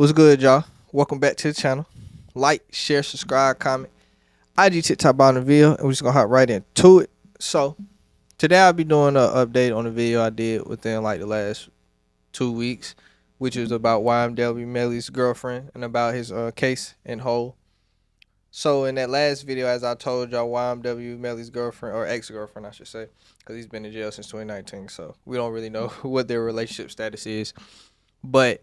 What's good, y'all? Welcome back to the channel. Like, share, subscribe, comment. IG TikTok bottom of the video, and we're just gonna hop right into it. So today I'll be doing an update on the video I did within like the last 2 weeks, which is about YNW Melly's girlfriend and about his case in whole. So in that last video, as I told y'all, YNW Melly's girlfriend, or ex-girlfriend I should say, because he's been in jail since 2019, so we don't really know what their relationship status is. But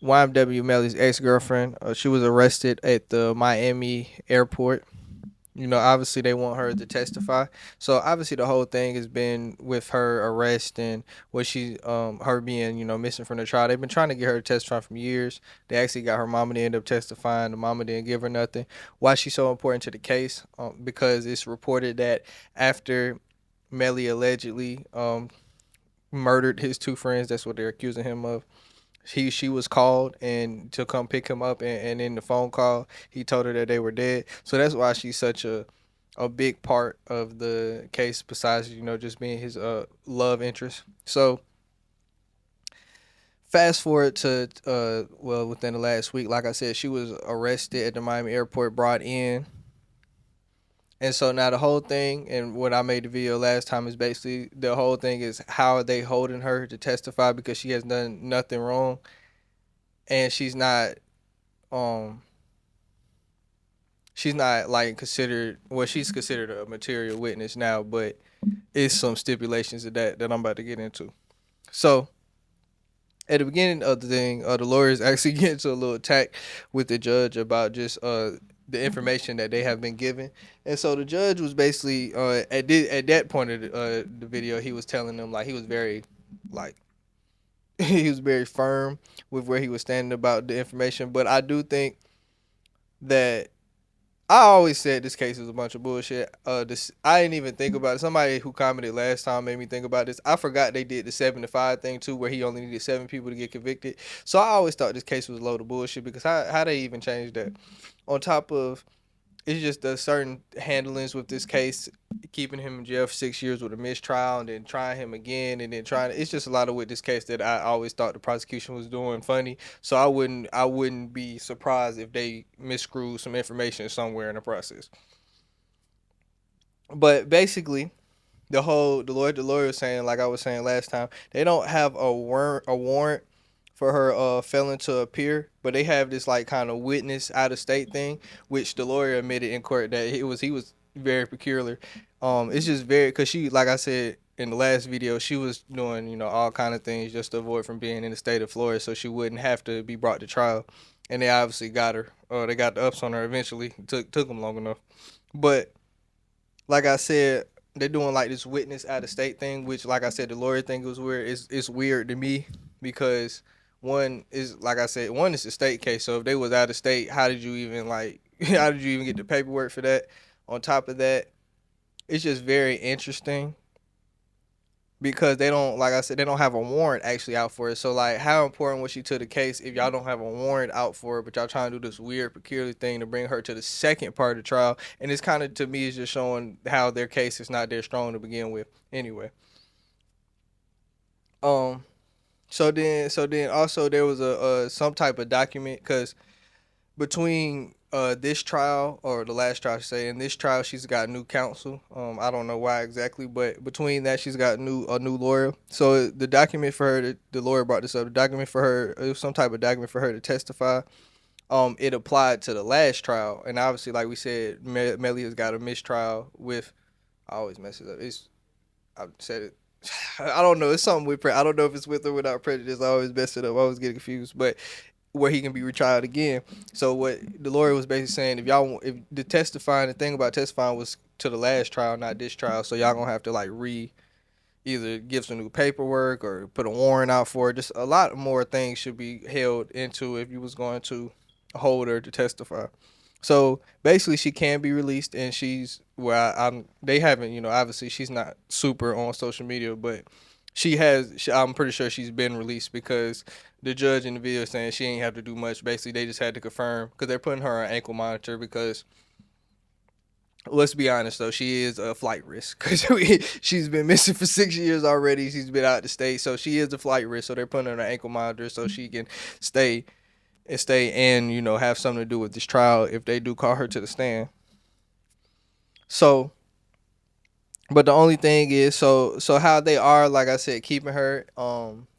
YNW Melly's ex-girlfriend, she was arrested at the Miami airport. You know, obviously they want her to testify. So obviously the whole thing has been with her arrest and what her being, missing from the trial. They've been trying to get her to testify for years. They actually got her mama to end up testifying. The mama didn't give her nothing. Why she's so important to the case? Because it's reported that after Melly allegedly murdered his two friends, that's what they're accusing him of. She was called and to come pick him up, and in the phone call he told her that they were dead. So that's why she's such a big part of the case, besides just being his love interest. So fast forward to within the last week, like I said, she was arrested at the Miami airport, brought in. And so now the whole thing, and what I made the video last time, is basically the whole thing is how are they holding her to testify because she has done nothing wrong, and um she's not like considered, well, she's considered a material witness now, but it's some stipulations of that I'm about to get into. So at the beginning of the thing, the lawyers actually get into a little attack with the judge about just the information that they have been given. And so the judge was basically at that point of the video, he was telling them, like, he was very like he was very firm with where he was standing about the information. But I do think that I always said this case is a bunch of bullshit. I didn't even think about it. Somebody who commented last time made me think about this. I forgot they did the 7-5 thing too, where he only needed 7 people to get convicted. So I always thought this case was a load of bullshit, because how they even changed that? On top of, it's just the certain handlings with this case, keeping him in jail for 6 years with a mistrial, and then trying him again, and then it's just a lot of with this case that I always thought the prosecution was doing funny. So I wouldn't be surprised if they misscrewed some information somewhere in the process. But basically, the lawyer was saying, like I was saying last time, they don't have a warrant for her failing to appear, but they have this like kind of witness out of state thing, which the lawyer admitted in court that he was very peculiar. It's just very, because she, like I said in the last video, she was doing all kind of things just to avoid from being in the state of Florida, so she wouldn't have to be brought to trial. And they obviously got her, or they got the ups on her eventually. Took them long enough, but like I said, they're doing like this witness out of state thing, which, like I said, the lawyer thing was weird. It's weird to me because one is, like I said, one is a state case. So if they was out of state, how did you even how did you even get the paperwork for that? On top of that, it's just very interesting because they don't, like I said, they don't have a warrant actually out for it. So like, how important was she to the case if y'all don't have a warrant out for it, but y'all trying to do this weird, peculiar thing to bring her to the second part of the trial? And it's kind of, to me, is just showing how their case is not that strong to begin with. Anyway, um, so then also there was a some type of document, because between this trial, or the last trial I should say, in this trial she's got new counsel. I don't know why exactly, but between that she's got a new lawyer. So the document for her the lawyer brought this up, the document for her, it was some type of document for her to testify. It applied to the last trial, and obviously, like we said, Melly has got a mistrial with, I always mess it up, I've said it, I don't know, it's something with I don't know if it's with or without prejudice. I always mess it up, I always get confused, but where he can be retried again. So what the lawyer was basically saying, if the testifying, the thing about testifying was to the last trial, not this trial, so y'all gonna have to like either give some new paperwork or put a warrant out for it. Just a lot more things should be held into if you was going to hold her to testify. So basically, she can be released, and she's, well, they haven't, obviously she's not super on social media, but I'm pretty sure she's been released, because the judge in the video is saying she ain't have to do much. Basically, they just had to confirm, because they're putting her on ankle monitor, because let's be honest though, she is a flight risk, because she's been missing for 6 years already. She's been out of the state, so she is a flight risk. So they're putting her on an ankle monitor so she can stay and stay and have something to do with this trial if they do call her to the stand. So, but the only thing is, so how they are, like I said, keeping her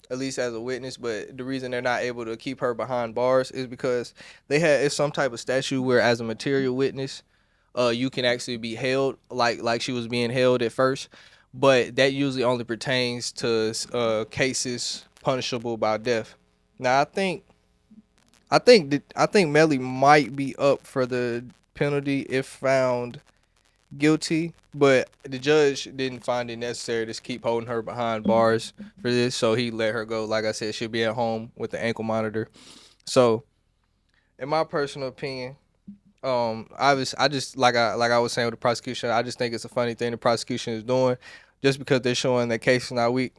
at least as a witness, but the reason they're not able to keep her behind bars is because it's some type of statute where as a material witness, you can actually be held like she was being held at first, but that usually only pertains to cases punishable by death. Now I think Melly might be up for the penalty if found guilty, but the judge didn't find it necessary to keep holding her behind bars for this, so he let her go. Like I said, she'll be at home with the ankle monitor. So, in my personal opinion, I just like I was saying with the prosecution, I just think it's a funny thing the prosecution is doing, just because they're showing that case is not weak.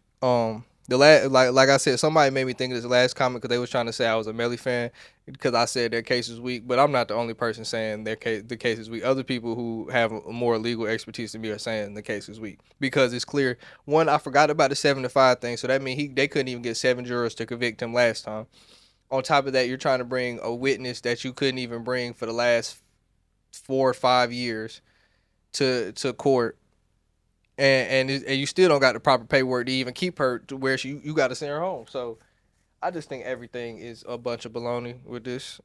The last like I said, somebody made me think of this last comment because they was trying to say I was a Melly fan because I said their case is weak, but I'm not the only person saying the case is weak. Other people who have a more legal expertise than me are saying the case is weak because it's clear. One, I forgot about the 7-5 thing, so that means they couldn't even get 7 jurors to convict him last time. On top of that, you're trying to bring a witness that you couldn't even bring for the last 4 or 5 years to court, and you still don't got the proper paperwork to even keep her to where you got to send her home. So I just think everything is a bunch of baloney with this.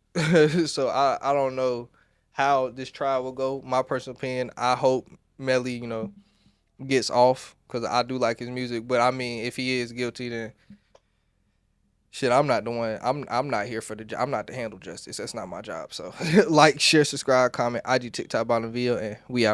So I don't know how this trial will go. My personal opinion, I hope Melly gets off because I do like his music. But I mean, if he is guilty, then shit, I'm not the one. I'm not here for I'm not to handle justice. That's not my job. So like, share, subscribe, comment, IG, TikTok, bottom video, and we out.